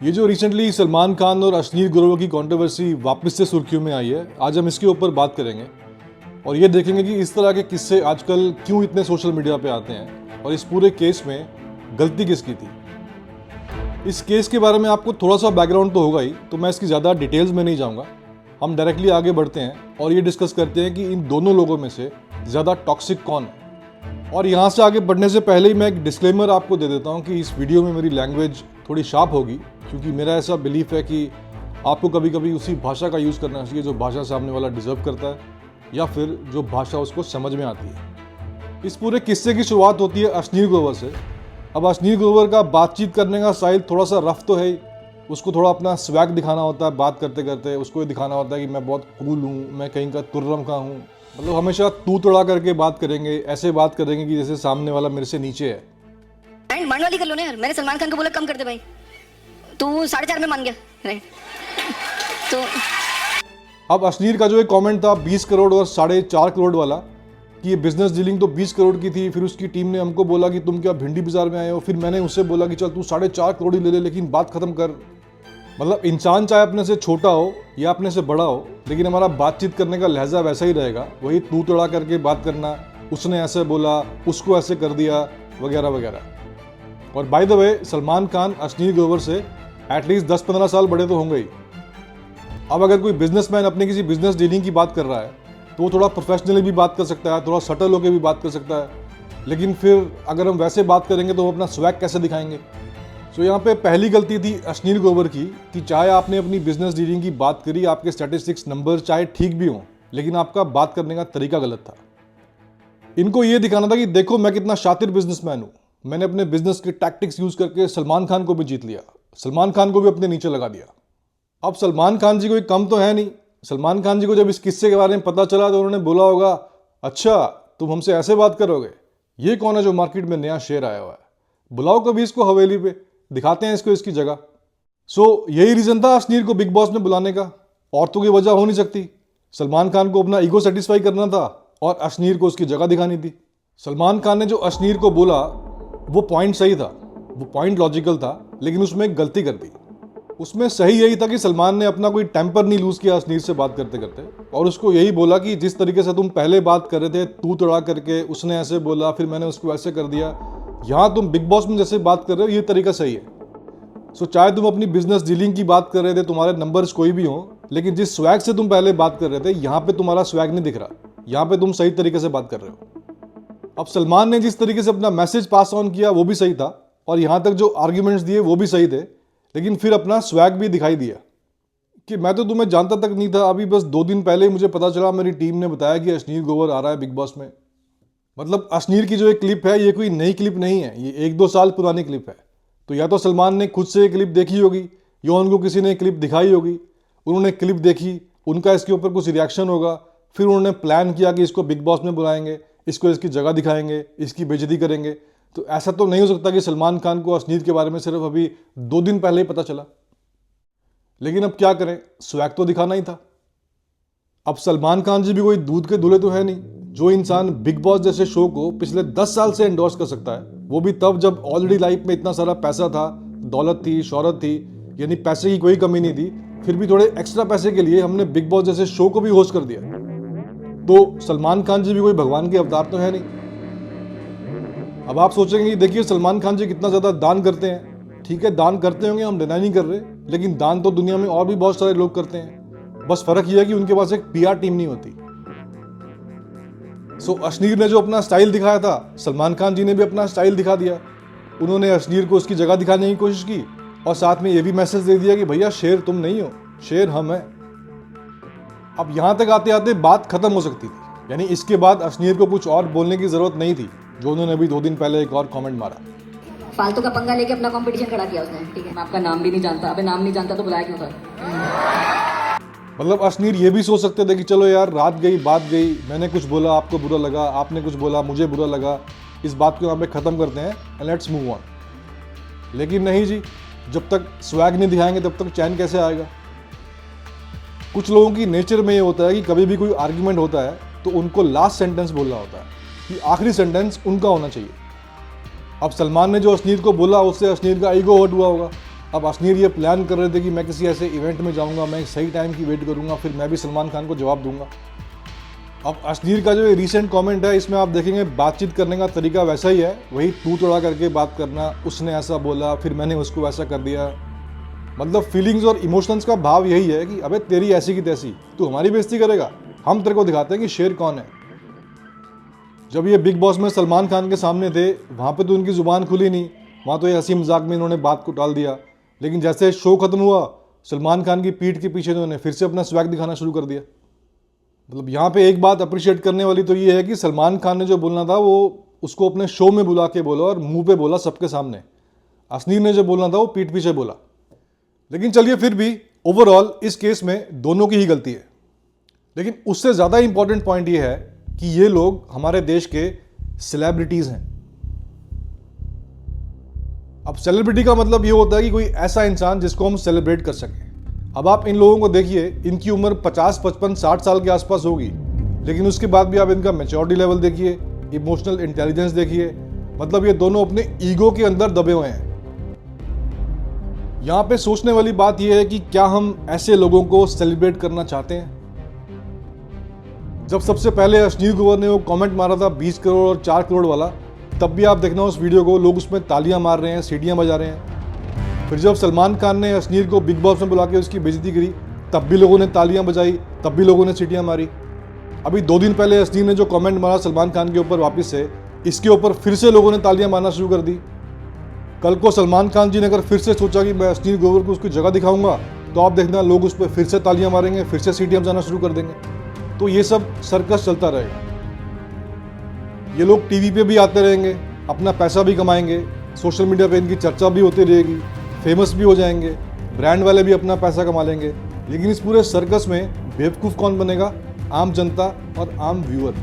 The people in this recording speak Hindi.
ये जो रिसेंटली सलमान खान और अश्नीर ग्रोवर की कंट्रोवर्सी वापस से सुर्खियों में आई है, आज हम इसके ऊपर बात करेंगे और ये देखेंगे कि इस तरह के किस्से आजकल क्यों इतने सोशल मीडिया पे आते हैं और इस पूरे केस में गलती किसकी थी। इस केस के बारे में आपको थोड़ा सा बैकग्राउंड तो होगा ही, तो मैं इसकी ज़्यादा डिटेल्स में नहीं जाऊँगा। हम डायरेक्टली आगे बढ़ते हैं और ये डिस्कस करते हैं कि इन दोनों लोगों में से ज़्यादा टॉक्सिक कौन है। और यहाँ से आगे बढ़ने से पहले ही मैं एक डिस्क्लेमर आपको दे देता हूँ कि इस वीडियो में मेरी लैंग्वेज थोड़ी शार्प होगी, क्योंकि मेरा ऐसा बिलीफ है कि आपको कभी कभी उसी भाषा का यूज़ करना चाहिए जो भाषा सामने वाला डिजर्व करता है या फिर जो भाषा उसको समझ में आती है। इस पूरे किस्से की शुरुआत होती है अश्नीर ग्रोवर से। अब अश्नीर ग्रोवर का बातचीत करने का स्टाइल थोड़ा सा रफ तो है ही, उसको थोड़ा अपना स्वैग दिखाना होता है बात करते करते, उसको ये दिखाना होता है कि मैं बहुत कूल हूँ, मैं कहीं का तुर्रम का हूँ। मतलब हमेशा तू तोड़ा करके बात करेंगे, ऐसे बात करेंगे कि जैसे सामने वाला मेरे से नीचे है। मान वाली कर लो ना यार, मैंने सलमान खान को बोला कम कर दे भाई, तू 4.5 में मान गया राइट। तो अब अश्नीर का जो एक कमेंट था 20 करोड़ और 4.5 करोड़ वाला कि ये बिजनेस डीलिंग तो 20 करोड़ की थी, फिर उसकी टीम ने हमको बोला कि तुम क्या भिंडी बाजार में आए हो, फिर मैंने उससे बोला कि चल तू 4.5 करोड़ ही ले ले लेकिन बात खत्म कर। मतलब इंसान चाहे अपने से छोटा हो या अपने से बड़ा हो, लेकिन हमारा बातचीत करने का लहजा वैसा ही रहेगा, वही तू तड़ा करके बात करना, उसने ऐसे बोला, उसको ऐसे कर दिया, वगैरह वगैरह। और by the way Salman Khan Ashneer Grover से एटलीस्ट 10-15 साल बड़े तो होंगे ही। अब अगर कोई बिजनेसमैन अपने किसी बिजनेस डीलिंग की बात कर रहा है तो वो थोड़ा प्रोफेशनली भी बात कर सकता है, थोड़ा सटल होकर भी बात कर सकता है, लेकिन फिर अगर हम वैसे बात करेंगे तो वो अपना स्वैग कैसे दिखाएंगे। सो यहाँ पे पहली गलती थी अश्नीर ग्रोवर की कि चाहे आपने अपनी बिजनेस डीलिंग की बात करी, आपके स्टैटिस्टिक्स नंबर चाहे ठीक भी हों, लेकिन आपका बात करने का तरीका गलत था। इनको ये दिखाना था कि देखो मैं कितना शातिर बिजनेसमैन हूँ, मैंने अपने बिजनेस के टैक्टिक्स यूज करके सलमान खान को भी जीत लिया, सलमान खान को भी अपने नीचे लगा दिया। अब सलमान खान जी कोई कम तो है नहीं। सलमान खान जी को जब इस किस्से के बारे में पता चला तो उन्होंने बोला होगा, अच्छा तुम हमसे ऐसे बात करोगे, ये कौन है जो मार्केट में नया शेयर आया हुआ है, बुलाओ कभी इसको हवेली पे, दिखाते हैं इसको इसकी जगह। सो यही रीजन था अश्नीर को बिग बॉस में बुलाने का, और तो कोई वजह हो नहीं सकती। सलमान खान को अपना ईगो सेटिस्फाई करना था और अश्नीर को उसकी जगह दिखानी थी। सलमान खान ने जो अश्नीर को बोला वो पॉइंट सही था, वो पॉइंट लॉजिकल था, लेकिन उसमें एक गलती कर दी। उसमें सही यही था कि सलमान ने अपना कोई टेम्पर नहीं लूज किया अश्नीर से बात करते करते, और उसको यही बोला कि जिस तरीके से तुम पहले बात कर रहे थे तू तड़ा करके, उसने ऐसे बोला फिर मैंने उसको ऐसे कर दिया, यहाँ तुम बिग बॉस में जैसे बात कर रहे हो ये तरीका सही है। सो चाहे तुम अपनी बिजनेस डीलिंग की बात कर रहे थे, तुम्हारे नंबर्स कोई भी हो, लेकिन जिस स्वैग से तुम पहले बात कर रहे थे यहाँ पे तुम्हारा स्वैग नहीं दिख रहा, यहाँ पे तुम सही तरीके से बात कर रहे हो। अब सलमान ने जिस तरीके से अपना मैसेज पास ऑन किया वो भी सही था, और यहाँ तक जो आर्ग्यूमेंट्स दिए वो भी सही थे, लेकिन फिर अपना स्वैग भी दिखाई दिया कि मैं तो तुम्हें जानता तक नहीं था, अभी बस 2 दिन पहले ही मुझे पता चला, मेरी टीम ने बताया कि अश्नीर ग्रोवर आ रहा है बिग बॉस में। मतलब अश्नीर की जो एक क्लिप है ये कोई नई क्लिप नहीं है, ये 1-2 साल पुरानी क्लिप है। तो या तो सलमान ने खुद से ये क्लिप देखी होगी या उनको किसी ने क्लिप दिखाई होगी, उन्होंने क्लिप देखी, उनका इसके ऊपर कुछ रिएक्शन होगा, फिर उन्होंने प्लान किया कि इसको बिग बॉस में बुलाएंगे, इसको इसकी जगह दिखाएंगे, इसकी बेइज्जती करेंगे। तो ऐसा तो नहीं हो सकता कि सलमान खान को अश्नीर के बारे में सिर्फ अभी 2 दिन पहले ही पता चला। लेकिन अब क्या करें, स्वैग तो दिखाना ही था। अब सलमान खान जी भी कोई दूध के दूल्हे तो है नहीं। जो इंसान बिग बॉस जैसे शो को पिछले 10 साल से एंडोर्स कर सकता है, वो भी तब जब ऑलरेडी लाइफ में इतना सारा पैसा था, दौलत थी, शोहरत थी, यानी पैसे की कोई कमी नहीं थी, फिर भी थोड़े एक्स्ट्रा पैसे के लिए हमने बिग बॉस जैसे शो को भी होस्ट कर दिया। तो सलमान खान जी भी कोई भगवान के अवतार तो है नहीं। अब आप सोचेंगे कि देखिए सलमान खान जी कितना ज़्यादा दान करते हैं, ठीक है दान करते होंगे, हम डिनाई नहीं कर रहे, लेकिन दान तो दुनिया में और भी बहुत सारे लोग करते हैं, बस फर्क यह है कि उनके पास एक पीआर टीम नहीं होती। सो अश्नीर ने जो अपना स्टाइल दिखाया था, सलमान खान जी ने भी अपना स्टाइल दिखा दिया। उन्होंने अश्नीर को उसकी जगह दिखाने की कोशिश की और साथ में ये भी मैसेज दे दिया कि भैया शेर तुम नहीं हो, शेर हम हैं। अब यहाँ तक आते आते बात खत्म हो सकती थी, यानी इसके बाद अश्नीर को कुछ और बोलने की जरूरत नहीं थी, जो उन्होंने अभी 2 दिन पहले एक और कमेंट मारा। फालतू का पंगा लेके अपना कंपटीशन खड़ा किया उसने, ठीक है। मैं आपका नाम भी नहीं जानता। अबे नाम नहीं जानता तो बुलाया क्यों था? मतलब अश्नीर ये भी सोच सकते थे कि चलो यार रात गई बात गई, मैंने कुछ बोला आपको बुरा लगा, आपने कुछ बोला मुझे बुरा लगा, इस बात को यहाँ पे ख़त्म करते हैं एंड लेट्स मूव ऑन। लेकिन नहीं जी, जब तक स्वैग नहीं दिखाएंगे तब तक चैन कैसे आएगा। कुछ लोगों की नेचर में ये होता है कि कभी भी कोई आर्ग्यूमेंट होता है तो उनको लास्ट सेंटेंस बोलना होता है, कि आखिरी सेंटेंस उनका होना चाहिए। अब सलमान ने जो अश्नीर को बोला उससे अश्नीर का ईगो हर्ट हुआ होगा। अब अश्नीर ये प्लान कर रहे थे कि मैं किसी ऐसे इवेंट में जाऊंगा, मैं एक सही टाइम की वेट करूंगा, फिर मैं भी सलमान खान को जवाब दूंगा। अब अश्नीर का जो ये रिसेंट कमेंट है, इसमें आप देखेंगे बातचीत करने का तरीका वैसा ही है, वही तू तोड़ा करके बात करना, उसने ऐसा बोला फिर मैंने उसको वैसा कर दिया। मतलब फीलिंग्स और इमोशंस का भाव यही है कि अबे तेरी ऐसी की तैसी, तू हमारी बेइज्जती करेगा, हम तेरे को दिखाते हैं कि शेर कौन है। जब ये बिग बॉस में सलमान खान के सामने थे, वहाँ पे तो उनकी ज़ुबान खुली नहीं, वहाँ तो ये हंसी मजाक में इन्होंने बात को टाल दिया। लेकिन जैसे शो खत्म हुआ, सलमान खान की पीठ के पीछे इन्होंने फिर से अपना स्वैग दिखाना शुरू कर दिया। मतलब यहाँ पे एक बात अप्रिशिएट करने वाली तो ये है कि सलमान खान ने जो बोलना था वो उसको अपने शो में बुला के बोला और मुंह पे बोला सबके सामने। अश्नीर ने जो बोलना था वो पीठ पीछे बोला। लेकिन चलिए, फिर भी ओवरऑल इस केस में दोनों की ही गलती है। लेकिन उससे ज़्यादा इंपॉर्टेंट पॉइंट ये है कि ये लोग हमारे देश के सेलिब्रिटीज़ हैं। अब सेलिब्रिटी का मतलब ये होता है कि कोई ऐसा इंसान जिसको हम सेलिब्रेट कर सकें। अब आप इन लोगों को देखिए, इनकी उम्र 50, 55, 60 साल के आसपास होगी, लेकिन उसके बाद भी आप इनका मैच्योरिटी लेवल देखिए, इमोशनल इंटेलिजेंस देखिए। मतलब ये दोनों अपने ईगो के अंदर दबे हुए हैं। यहाँ पे सोचने वाली बात यह है कि क्या हम ऐसे लोगों को सेलिब्रेट करना चाहते हैं? जब सबसे पहले अश्नीर ग्रोवर ने वो कमेंट मारा था 20 करोड़ और 4 करोड़ वाला, तब भी आप देखना उस वीडियो को, लोग उसमें तालियां मार रहे हैं, सीटियां बजा रहे हैं। फिर जब सलमान खान ने अश्नीर को बिग बॉस में बुला के उसकी बेइज्जती करी, तब भी लोगों ने तालियां बजाई, तब भी लोगों ने सीटियां मारी। अभी 2 दिन पहले अश्नीर ने जो कमेंट मारा सलमान खान के ऊपर वापस से, इसके ऊपर फिर से लोगों ने तालियां मारना शुरू कर दी। कल को सलमान खान जी ने अगर फिर से सोचा कि मैं अश्नीर ग्रोवर को उसकी जगह दिखाऊंगा, तो आप देखना लोग उस पर फिर से तालियां मारेंगे, फिर से सीटियां बजाना शुरू कर देंगे। तो ये सब सर्कस चलता रहेगा। ये लोग टीवी पे भी आते रहेंगे, अपना पैसा भी कमाएंगे, सोशल मीडिया पे इनकी चर्चा भी होती रहेगी, फेमस भी हो जाएंगे, ब्रांड वाले भी अपना पैसा कमा लेंगे। लेकिन इस पूरे सर्कस में बेवकूफ़ कौन बनेगा? आम जनता और आम व्यूअर।